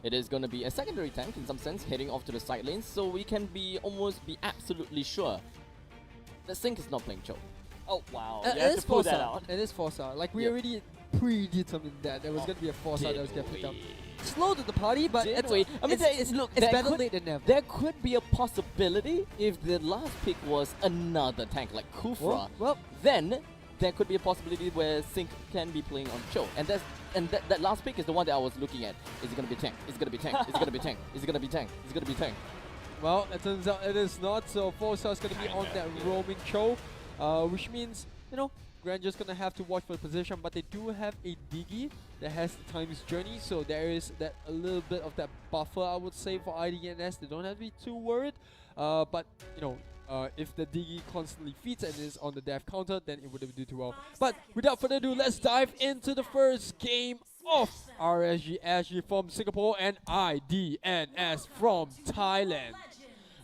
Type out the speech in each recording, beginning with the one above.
it is going to be a secondary tank in some sense, heading off to the side lanes, so we can be almost be absolutely sure that Sync is not playing Choke. Oh wow, It you have is to pull that Forza. out. It is Forza. Like, we Yep. already predetermined that there was going to be a Forza that was going to pick up. we? Slow to the party, but Did it's, we? I mean, it's there better could- late than never. There could be a possibility if the last pick was another tank like Kufra. Well, Then there could be a possibility where Sync can be playing on Choke, and that last pick is the one that I was looking at. Is it gonna be tank? Is it gonna be tank? Is it gonna be tank? Is it gonna be tank? Is it gonna be tank? well, it turns out it is not. So Forza is going to be on that roaming Cho, which means, you know, Granger's going to have to watch for the position, but they do have a Diggy that has Time's Journey, so there is that a little bit of that buffer, I would say, for IDNS. They don't have to be too worried, but, you know, if the Diggy constantly feeds and is on the death counter, then it wouldn't do too well. But without further ado, let's dive into the first game of RSG from Singapore and IDNS from Thailand.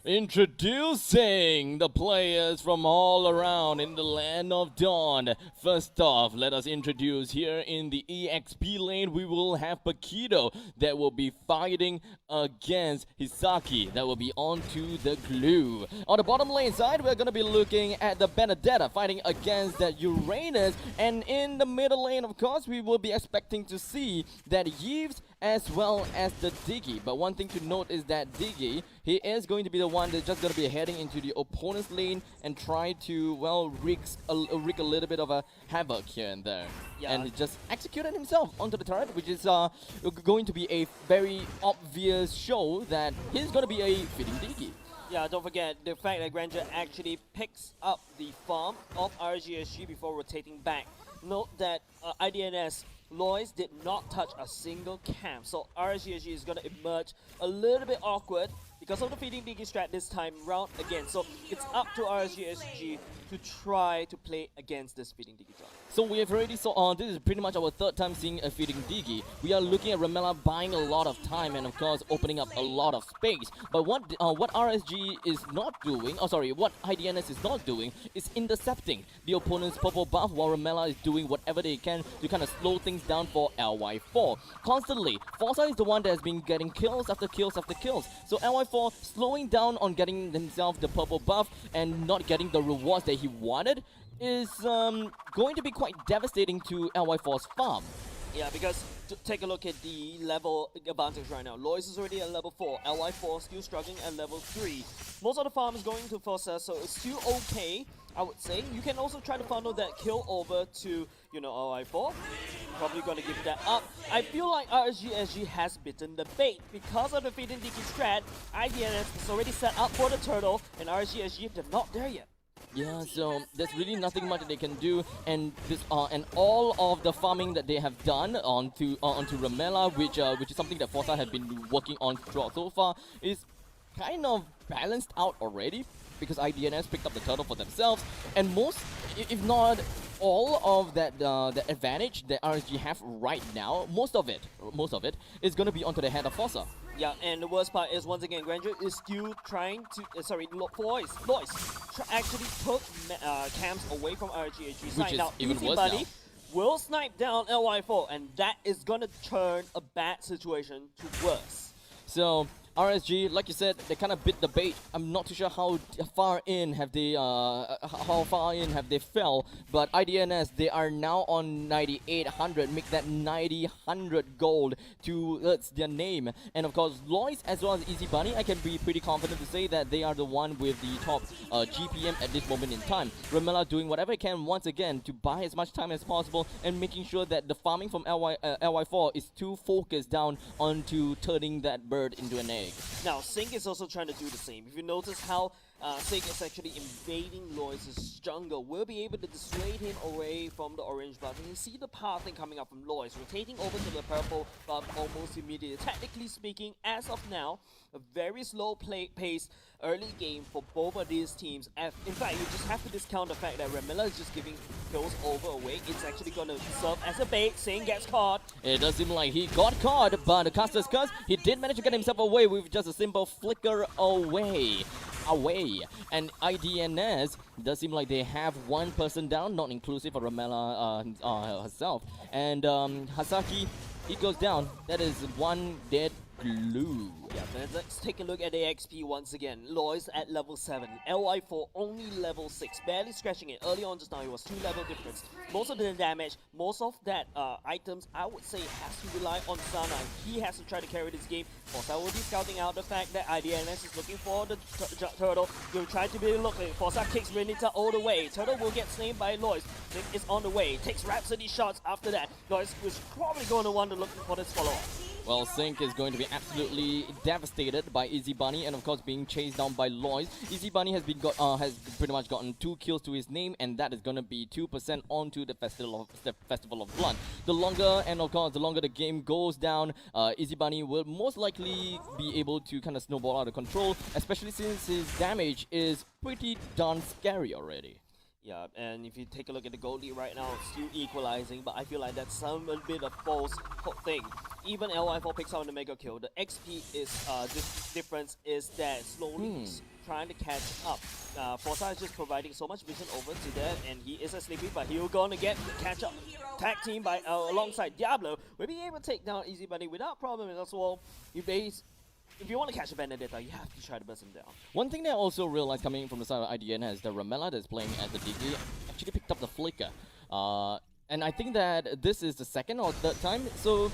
Introducing the players from all around in the land of Dawn. First off, let us introduce here in the EXP lane, we will have Paquito that will be fighting against Hisaki that will be onto the glue. On the bottom lane side, we're going to be looking at the Benedetta fighting against that Uranus, and in the middle lane, of course, we will be expecting to see that Yves as well as the Diggy. But one thing to note is that Diggy, he is going to be the one that's just going to be heading into the opponent's lane and try to, well, wreak a little bit of a havoc here and there. Yeah. And he just executed himself onto the turret, which is going to be a very obvious show that he's going to be a fitting Diggy. Yeah, don't forget the fact that Granger actually picks up the farm of RGSG before rotating back. Note that IDNS Lois did not touch a single camp, so RSG is going to emerge a little bit awkward because of the feeding Diggy strat this time round again. So it's up to RSG to try to play against this feeding Diggy drop. So we have already saw, this is pretty much our third time seeing a feeding Diggy. We are looking at Ramela buying a lot of time and of course opening up a lot of space. But what RSG is not doing, what IDNS is not doing is intercepting the opponent's purple buff while Ramela is doing whatever they can to kind of slow things down for LY4. Constantly, Forza is the one that has been getting kills after kills after kills. So LY4 slowing down on getting himself the purple buff and not getting the rewards that he wanted is going to be quite devastating to LY4's farm. Yeah, because take a look at the level advantage right now. Lois is already at level 4, LY4 still struggling at level 3. Most of the farm is going to Forza, so it's still okay, I would say. You can also try to funnel that kill over to, you know, LY4. Probably gonna give that up. I feel like RSG has bitten the bait. Because of the feeding Diggy strat, IDNS is already set up for the turtle, and RSG they're not there yet. Yeah, so there's really nothing much that they can do, and this and all of the farming that they have done onto Ramela, which is something that Forza have been working on throughout so far, is kind of balanced out already because IDNS picked up the turtle for themselves, and most, if not all of that the advantage that RSG have right now, most of it is going to be onto the head of Forza. Yeah, and the worst part is, once again, Granger is still trying to, Lois actually took camps away from RGHG Which side. is Now, even Easy worse Buddy now. will snipe down LY4, and that is gonna turn a bad situation to worse. So RSG, like you said, they kind of bit the bait. I'm not too sure how far in have they fell, but IDNS, they are now on 9,800, make that 9,100 gold to their name. And of course, Lois as well as Easy Bunny, I can be pretty confident to say that they are the one with the top GPM at this moment in time. Ramela doing whatever it can once again to buy as much time as possible and making sure that the farming from LY4 is too focused down onto turning that bird into an egg. Now, Sync is also trying to do the same. If you notice how Sync is actually invading Lois' jungle, we'll be able to dissuade him away from the orange buff. And you see the pathing coming up from Lois, rotating over to the purple buff almost immediately. Technically speaking, as of now, a very slow pace early game for both of these teams. In fact, you just have to discount the fact that Ramela is just giving kills over away. It's actually going to serve as a bait. Sync gets caught. It does seem like he got caught, but the Caster's Curse, he did manage to get himself away with just a simple flicker away. And IDNS does seem like they have one person down, not inclusive of Ramela herself. And Hasaki, he goes down. That is one dead glue. Yeah, let's take a look at the XP once again. Lois at level 7, LY4 only level 6, barely scratching it. Early on just now, it was 2 level difference. Most of the damage, most of that items, I would say, has to rely on Sana. He has to try to carry this game. Forza will be scouting out the fact that IDNS is looking for the turtle. He'll try to be looking. Forza kicks Renita all the way. Turtle will get snamed by Lois. Zink is on the way. Takes Rhapsody shots after that. Lois was probably going to want to look for this follow-up. Well, Sync is going to be absolutely devastated by Easy Bunny, and of course being chased down by Lois. Easy Bunny has has pretty much gotten 2 kills to his name, and that is going to be 2% onto the Festival of Blood. The longer the game goes down, Easy Bunny will most likely be able to kind of snowball out of control, especially since his damage is pretty darn scary already. Yeah, and if you take a look at the gold lead right now, it's still equalizing, but I feel like that's a bit of false thing. Even LY4 picks out the mega kill. The XP is this difference is that slowly he's trying to catch up. Forza is just providing so much vision over to that, and he is a sleepy, but he'll gonna get the catch up. Tag team by alongside Diablo will be able to take down Easy Bunny without problem as well. If you want to catch a Benedetta, you have to try to burst him down. One thing that I also realized coming from the side of IDNS is that Ramela that's playing at the DG actually picked up the flicker. And I think that this is the second or third time. So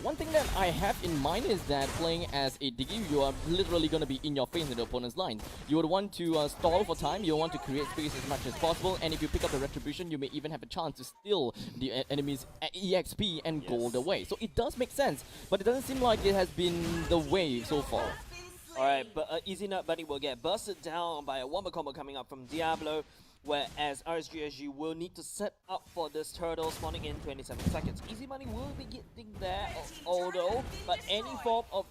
one thing that I have in mind is that playing as a Diggy, you are literally going to be in your face in the opponent's lines. You would want to stall for time, you want to create space as much as possible, and if you pick up the Retribution, you may even have a chance to steal the enemy's EXP and gold away. So it does make sense, but it doesn't seem like it has been the way so far. Alright, but Easy Nut Bunny will get busted down by a wombo combo coming up from Diablo, whereas RSG will need to set up for this turtle spawning in 27 seconds. Easy Money will be getting there, although, but any form of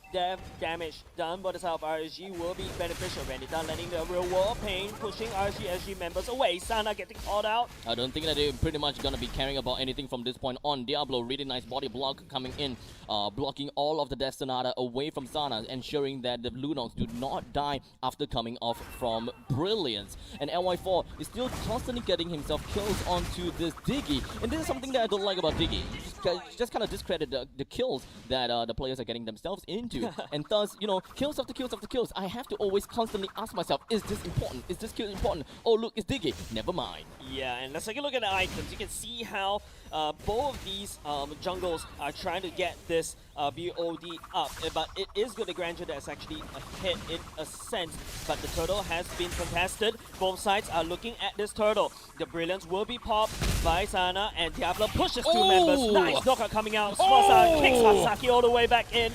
damage done by the side of RSG will be beneficial. Renita letting the real world pain, pushing RSG members away. Sana getting caught out. I don't think that they're pretty much going to be caring about anything from this point on. Diablo, really nice body block coming in, blocking all of the Death Sonata away from Sana, ensuring that the Lunox do not die after coming off from Brilliance. And LY4 is still constantly getting himself kills onto this Diggy, and this is something that I don't like about Diggy. You just kind of discredit the kills that the players are getting themselves into, and thus, you know, kills after kills after kills. I have to always constantly ask myself, is this important? Is this kill important? Oh look, it's Diggy. Never mind. Yeah, and let's take a look at the items. You can see how both of these jungles are trying to get this BOD up, but it is good to grant you that's actually a hit in a sense, but the turtle has been contested. Both sides are looking at this turtle. The Brilliance will be popped by Sana, and Diablo pushes two members. Nice knockout coming out. Smosa kicks Masaki all the way back in.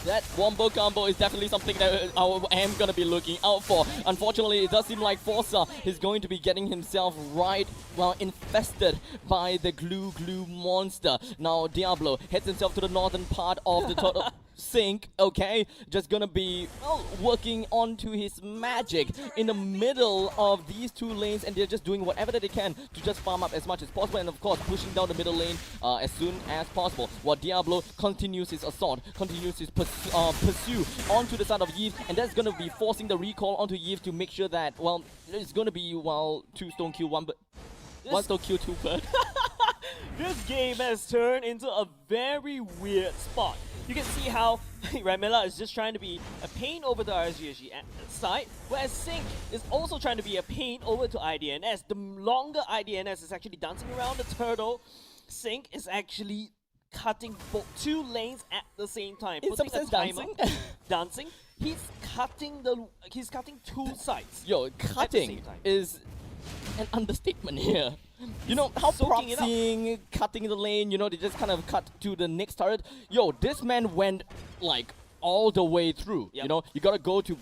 That wombo combo is definitely something that I am going to be looking out for. Unfortunately, it does seem like Forza is going to be getting himself infested by the glue monster. Now Diablo heads himself to the northern part of the total Sync, okay? Just gonna be, well, working onto his magic in the middle of these two lanes, and they're just doing whatever that they can to just farm up as much as possible, and of course pushing down the middle lane as soon as possible, while Diablo continues his assault, continues his pursue onto the side of Yves, and that's gonna be forcing the recall onto Yves to make sure that, well, it's gonna be, well, 2 stone kill, 1 stone kill, 2 bird. This game has turned into a very weird spot. You can see how Ramela is just trying to be a pain over the RSG side, whereas Sync is also trying to be a pain over to IDNS. The longer IDNS is actually dancing around the turtle, Sync is actually cutting both 2 lanes at the same time. In some sense, dancing. He's cutting 2 sides. Yo, cutting is an understatement here. You know how proxying, cutting the lane, you know, they just kind of cut to the next turret. Yo, this man went like all the way through. Yep. You know, you gotta go to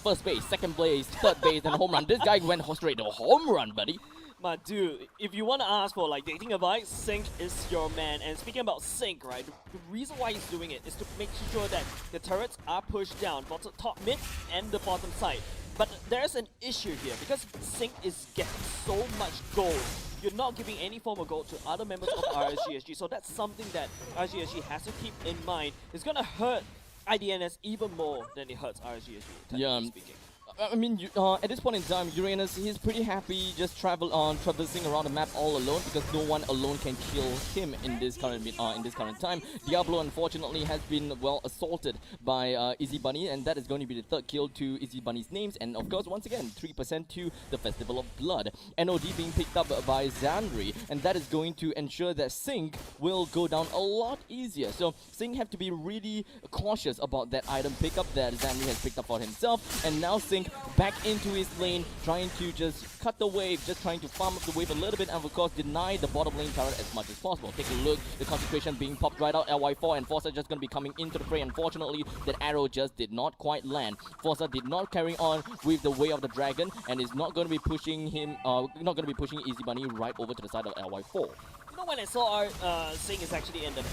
first base, second base, third base, and home run. This guy went straight to home run, buddy. But dude, if you want to ask for like dating advice, Sync is your man. And speaking about Sync, right, the reason why he's doing it is to make sure that the turrets are pushed down, both the top mid and the bottom side. But there's an issue here, because Sync is getting so much gold. You're not giving any form of gold to other members of RSG, so that's something that RSG has to keep in mind. It's gonna hurt IDNS even more than it hurts RSG, Yeah, speaking. I mean, at this point in time, Uranus, he's pretty happy just traversing around the map all alone because no one alone can kill him in this current time. Diablo, unfortunately, has been well assaulted by Easy Bunny, and that is going to be the third kill to Easy Bunny's names. And of course, once again, 3% to the Festival of Blood. NOD being picked up by Xandri, and that is going to ensure that Sync will go down a lot easier. So Sync have to be really cautious about that item pickup that Xandri has picked up for himself, and now Sync back into his lane, trying to just cut the wave, just trying to farm up the wave a little bit, and of course deny the bottom lane turret as much as possible. Take a look, the concentration being popped right out, LY4, and Forza just going to be coming into the fray. Unfortunately, that arrow just did not quite land. Forza did not carry on with the way of the dragon, and is not going to be pushing him, not going to be pushing Easy Bunny right over to the side of LY4. You know, when I saw Singh is actually in the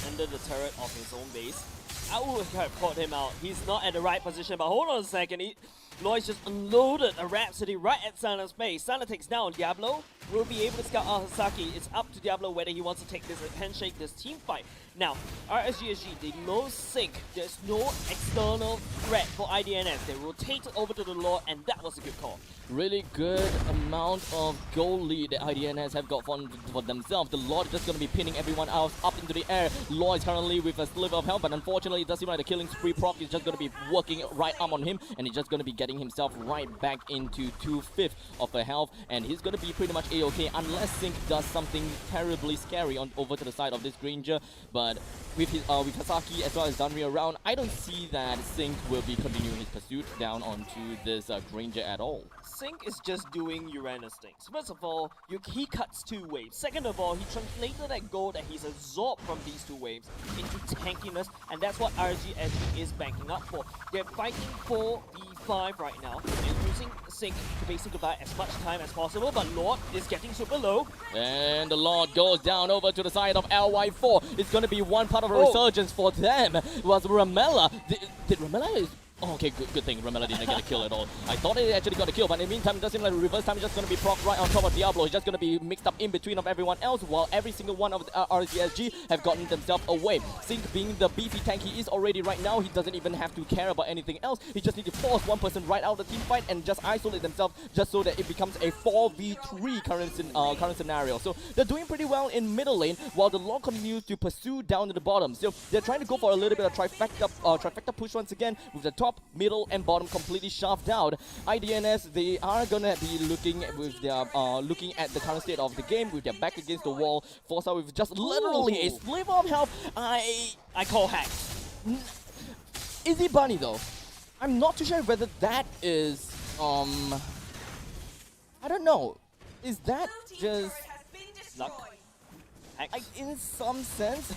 under the turret of his own base, I would have caught him out. He's not at the right position, but hold on a second. Lois just unloaded a Rhapsody right at Sana's base. Sana takes down Diablo. Will be able to scout out Hasaki. It's up to Diablo whether he wants to take this handshake, this team fight. Now, RSG, they know Sync. There's no external threat for IDNS. They rotated over to the Lord, and that was a good call. Really good amount of goal lead that IDNS have got for themselves. The Lord just going to be pinning everyone else up into the air. Lord is currently with a sliver of health, but unfortunately it does seem like the killing spree proc is just going to be working right arm on him, and he's just going to be getting himself right back into 2/5 of a health, and he's going to be pretty much A-okay unless Sync does something terribly scary over to the side of this Granger. But with Hasaki as well as Danri around, I don't see that Sync will be continuing his pursuit down onto this Granger at all. Sync is just doing Uranus things. First of all, he cuts 2 waves. Second of all, he translated that gold that he's absorbed from these 2 waves into tankiness, and that's what RSG is banking up for. They're fighting for V5 right now, and using Sync to basically buy as much time as possible, but Lord is getting super low. And the Lord goes down over to the side of LY4. It's going to be one part of a resurgence for them. It was Ramela. Did Ramela... Oh, okay, good thing Ramela didn't get a kill at all. I thought he actually got a kill, but in the meantime, it doesn't seem like reverse time is just going to be proc right on top of Diablo. He's just going to be mixed up in between of everyone else, while every single one of the RSG have gotten themselves away. Sync being the beefy tank he is already right now, he doesn't even have to care about anything else. He just needs to force one person right out of the team fight and just isolate themselves, just so that it becomes a 4v3 current scenario. So they're doing pretty well in middle lane, while the Lord continues to pursue down to the bottom. So they're trying to go for a little bit of trifecta push once again, with the top, middle, and bottom completely shoved out. IDNS, they are gonna be looking with their looking at the current state of the game with their back against the wall. Forza with just literally a sliver of health. I call hacks. Easy Bunny though, I'm not too sure whether that is I don't know. Is that just luck? Hacks? In some sense.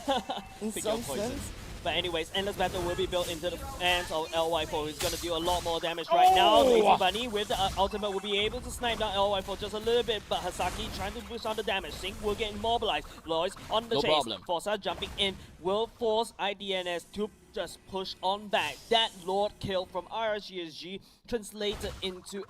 In some sense. But anyways, Endless Battle will be built into the hands of LY4, who's going to do a lot more damage right now. Easy Bunny with the ultimate will be able to snipe down LY4 just a little bit, but Hasaki trying to boost on the damage. Sync will get immobilized. Lois on the chase. Problem. Forza jumping in will force IDNS to just push on back. That Lord kill from RSG translated into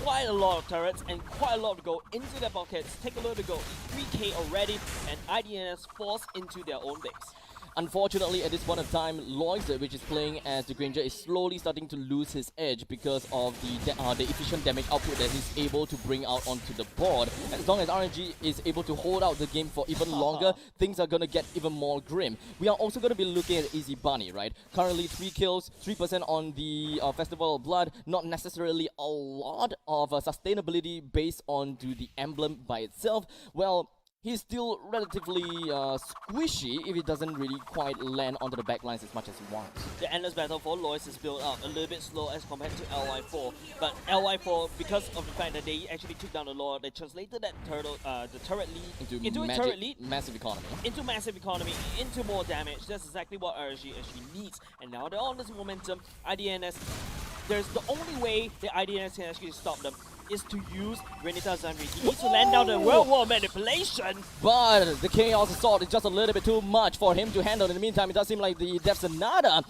quite a lot of turrets and quite a lot of gold into their pockets. Take a look at the gold. 3k already, and IDNS forced into their own base. Unfortunately, at this point of time, Lois, which is playing as the Granger, is slowly starting to lose his edge because of the efficient damage output that he's able to bring out onto the board. As long as RNG is able to hold out the game for even longer, things are going to get even more grim. We are also going to be looking at Easy Bunny, right? Currently 3 kills, 3% on the Festival of Blood, not necessarily a lot of sustainability based on the emblem by itself. Well, he's still relatively squishy if he doesn't really quite land onto the backlines as much as he wants. The Endless Battle for Lois is built up a little bit slow as compared to LY4. But LY4, because of the fact that they actually took down the Lord, they translated that the turret lead into a turret lead. Massive economy. Into massive economy, into more damage. That's exactly what RSG actually needs. And now they're on this momentum. IDNS, there's the only way the IDNS can actually stop them is to use Renita Zanri. He needs to land down the World War manipulation. But the Chaos Assault is just a little bit too much for him to handle. In the meantime, it does seem like the Death Sonata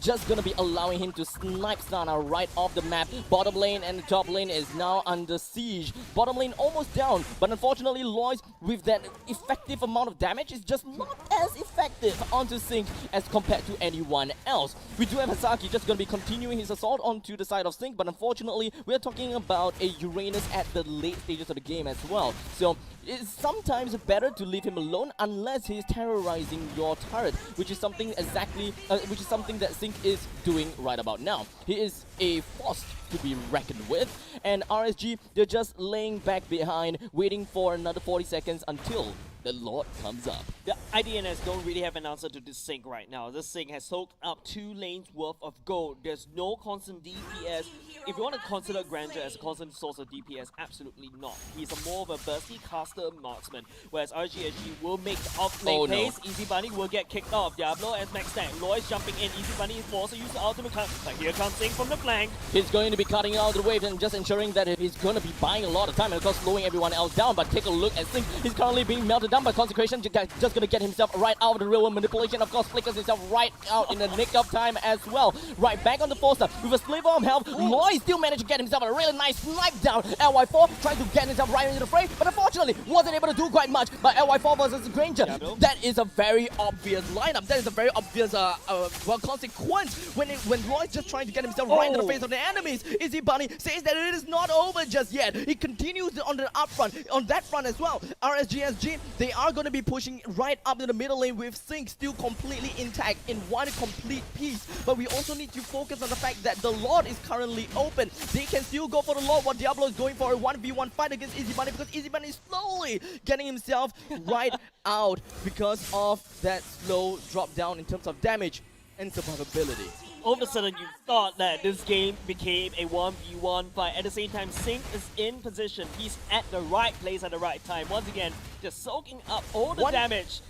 just gonna be allowing him to snipe Sana right off the map. Bottom lane and the top lane is now under siege. Bottom lane almost down, but unfortunately Lois with that effective amount of damage is just not as effective onto Sync as compared to anyone else. We do have Hasaki just gonna be continuing his assault onto the side of Sync, but unfortunately we're talking about a Uranus at the late stages of the game as well. So it's sometimes better to leave him alone unless he's terrorizing your turret, which is something that Sync is doing right about now. He is a force to be reckoned with, and RSG, they're just laying back behind, waiting for another 40 seconds until the Lord comes up. The IDNS don't really have an answer to this Sync right now. This Sync has soaked up 2 lanes worth of gold. There's no constant DPS. If you want to consider Granger as a constant source of DPS, absolutely not. He's a more of a bursty caster marksman, whereas RSG will make the off-lane pace. Easy Bunny will get kicked off. Diablo as max tank. Lois jumping in. Easy Bunny is forced to use the ultimate cut, but here comes Sync from the flank. He's going to be cutting out the wave and just ensuring that he's going to be buying a lot of time and of course slowing everyone else down. But take a look at Sync. He's currently being melted down by Consecration. Just going to get himself right out of the real world manipulation. Of course, flickers himself right out in the nick of time as well. Right back on the Forster with a sliver of health. Loy still managed to get himself a really nice snipe down. LY4 trying to get himself right into the fray, but unfortunately wasn't able to do quite much. But LY4 versus Granger, that is a very obvious lineup. That is a very obvious consequence when Loy's just trying to get himself right into the face of the enemies. Izzy Bunny says that it is not over just yet. He continues on the up front, on that front as well. RSGSG, they are going to be pushing right up to the middle lane with Sync still completely intact in one complete piece. But we also need to focus on the fact that the Lord is currently open. They can still go for the Lord while Diablo is going for a 1v1 fight against Easy Bunny because Easy Bunny is slowly getting himself right out because of that slow drop down in terms of damage and survivability. All of a sudden, you thought that this game became a 1v1 fight. At the same time, Sync is in position. He's at the right place at the right time. Once again, just soaking up all the damage.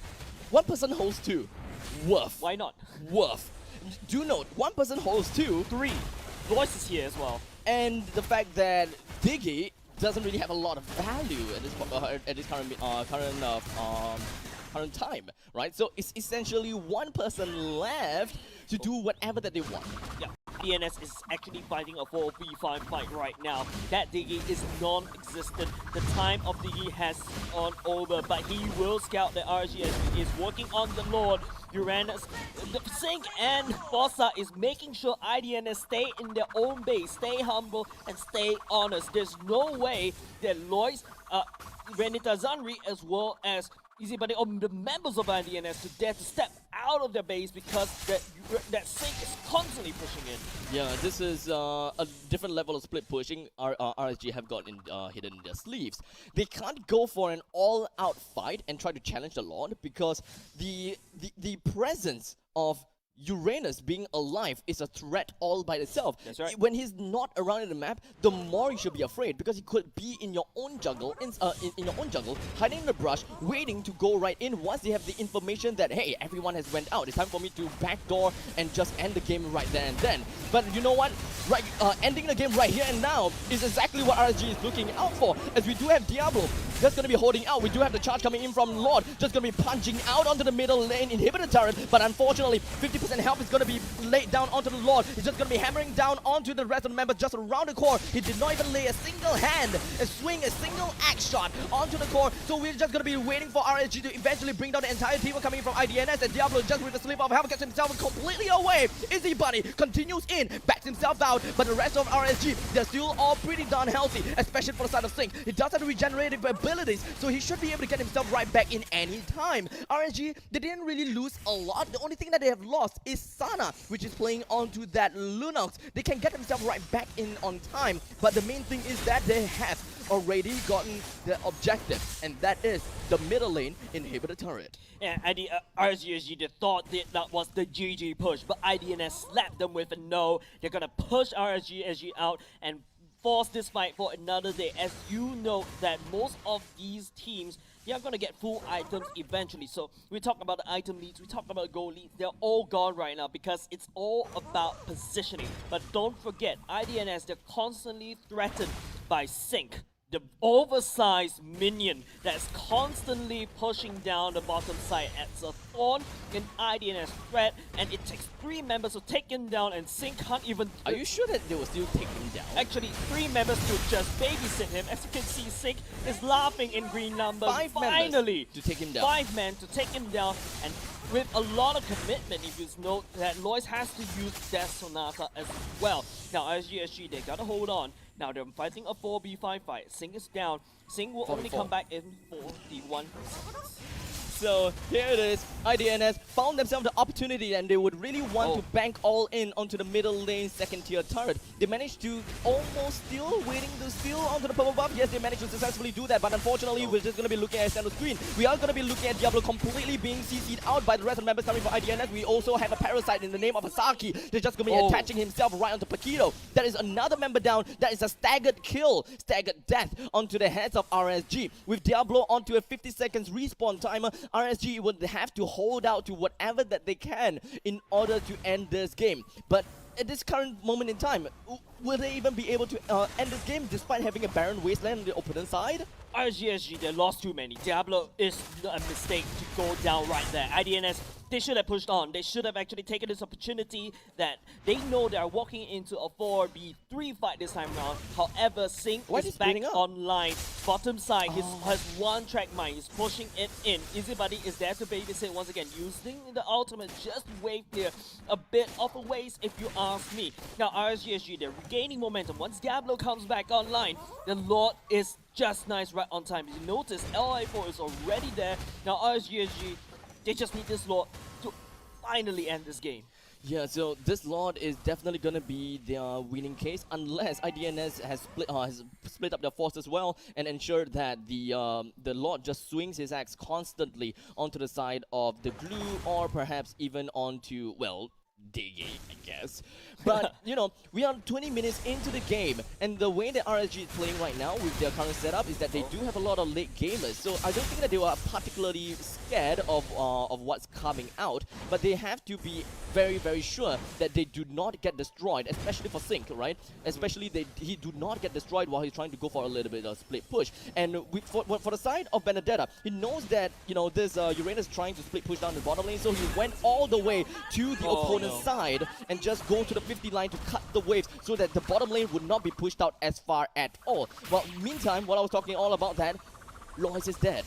One person holds 2. Woof. Why not? Woof. Do note, one person holds 2. 3. Voice is here as well. And the fact that Diggy doesn't really have a lot of value at this current time, right? So it's essentially one person left to do whatever that they want. Yeah, IDNS is actually fighting a 4v5 fight right now. That Diggy is non-existent. The time of Diggy has gone over, but he will scout the RSG as he is working on the Lord. Uranus, the Sync and Fossa is making sure IDNS stay in their own base, stay humble and stay honest. There's no way that Lois, Renita Zanri as well as Easy Bunny or the members of IDNS to dare to step out of their base because that Sync is constantly pushing in. Yeah, this is a different level of split pushing RSG have got hidden in their sleeves. They can't go for an all-out fight and try to challenge the Lord because the presence of Uranus being alive is a threat all by itself. That's right. When he's not around in the map, the more you should be afraid because he could be in your own jungle, in your own jungle, hiding in the brush, waiting to go right in once they have the information that hey, everyone has went out. It's time for me to backdoor and just end the game right there and then. But you know what? Right, ending the game right here and now is exactly what RSG is looking out for. As we do have Diablo just gonna be holding out. We do have the charge coming in from Lord, just gonna be punching out onto the middle lane, inhibitor turret. But unfortunately, 50% health is going to be laid down onto the Lord. He's just going to be hammering down onto the rest of the members just around the core. He did not even lay a single hand, swing a single axe shot onto the core. So we're just going to be waiting for RSG to eventually bring down the entire team coming from IDNS. And Diablo just with a slip of health gets himself completely away. Izzy Bunny continues in, backs himself out. But the rest of RSG, they're still all pretty darn healthy, especially for the side of Sync. He does have regenerative abilities, so he should be able to get himself right back in any time. RSG, they didn't really lose a lot. The only thing that they have lost is Sana, which is playing onto that Lunox. They can get themselves right back in on time, but the main thing is that they have already gotten the objective, and that is the middle lane inhibitor turret. Yeah, and the RSG, they thought that was the GG push, but IDNS slapped them with a no. They're gonna push RSG out and force this fight for another day. As you know that most of these teams, they are going to get full items eventually. So we talk about the item leads, we talk about gold leads, they're all gone right now because it's all about positioning. But don't forget, IDNS, they're constantly threatened by Sync, the oversized minion that's constantly pushing down the bottom side as a thorn in IDNS threat, and it takes 3 members to take him down, and Sync can't even... Are you sure that they will still take him down? Actually, 3 members to just babysit him. As you can see, Sync is laughing in green numbers. 5 Finally, members to take him down. 5 men to take him down, and with a lot of commitment, if you note that Lois has to use Death Sonata as well. Now, RSG, they gotta hold on. Now, they're fighting a 4v5 fight. Sync is down. Sync will only 4v4. come back in for the 1. So here it is, IDNS found themselves the opportunity and they would really want to bank all in onto the middle lane second tier turret. They managed to almost steal, waiting to steal onto the purple buff. Yes, they managed to successfully do that, but unfortunately we're just going to be looking at the screen. We are going to be looking at Diablo completely being CC'd out by the rest of the members coming from IDNS. We also have a parasite in the name of Hasaki. They're just going to be attaching himself right onto Paquito. That is another member down. That is a staggered kill, staggered death onto the heads of RSG. With Diablo onto a 50 seconds respawn timer, RSG would have to hold out to whatever that they can in order to end this game. But at this current moment in time, will they even be able to end this game despite having a barren wasteland on the opponent side? RSG, they lost too many. Diablo is a mistake to go down right there. IDNS, they should have pushed on. They should have actually taken this opportunity that they know they are walking into a 4v3 fight this time around. However, Sync is back online. Bottom side, he has 1 track mind. He's pushing it in. Easy Buddy is there to babysit once again, using the ultimate just wave clear. A bit of a waste if you ask me. Now, RSG, they're regaining momentum. Once Diablo comes back online, the Lord is just nice right on time. You notice LI4 is already there. Now RSG, they just need this Lord to finally end this game. Yeah, so this Lord is definitely going to be their winning case unless IDNS has split up their force as well and ensured that the Lord just swings his axe constantly onto the side of the glue or perhaps even onto, well, digging, I guess. But, you know, we are 20 minutes into the game, and the way that RSG is playing right now with their current setup is that they do have a lot of late gamers. So I don't think that they were particularly scared of what's coming out, but they have to be very, very sure that they do not get destroyed, especially for Sync, right? Especially he do not get destroyed while he's trying to go for a little bit of split push. And for the side of Benedetta, he knows that, you know, this Uranus trying to split push down the bottom lane, so he went all the way to the opponent's side and just go to the 50 line to cut the waves so that the bottom lane would not be pushed out as far at all. Well, meantime, while I was talking all about that, Lois is dead.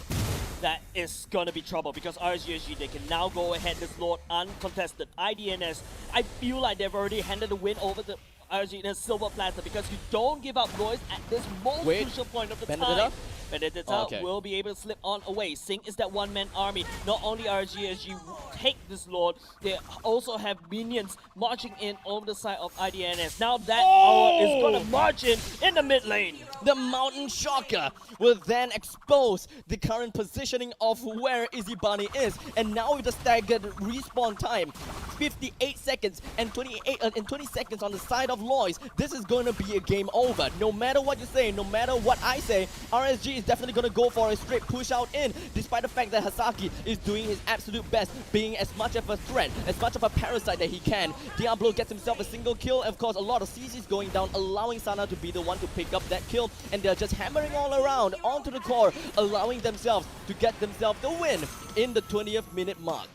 That is gonna be trouble because RSG, they can now go ahead this Lord uncontested. IDNS, I feel like they've already handed the win over to RSG in a silver platter because you don't give up Lois at this most crucial point of the time. Benedetta will be able to slip on away. Sync is that one-man army. Not only RSG take this Lord, they also have minions marching in over the side of IDNS. Now that power is gonna march in the mid lane. The Mountain Shocker will then expose the current positioning of where Izzy Bunny is. And now with the staggered respawn time, 58 seconds and 20 seconds on the side of Lois, this is going to be a game over. No matter what you say, no matter what I say, RSG is definitely going to go for a straight push out in, despite the fact that Hasaki is doing his absolute best, being as much of a threat, as much of a parasite that he can. Diablo gets himself a single kill. Of course, a lot of CCs going down, allowing Sana to be the one to pick up that kill, and they're just hammering all around onto the core, allowing themselves to get themselves the win in the 20th minute mark.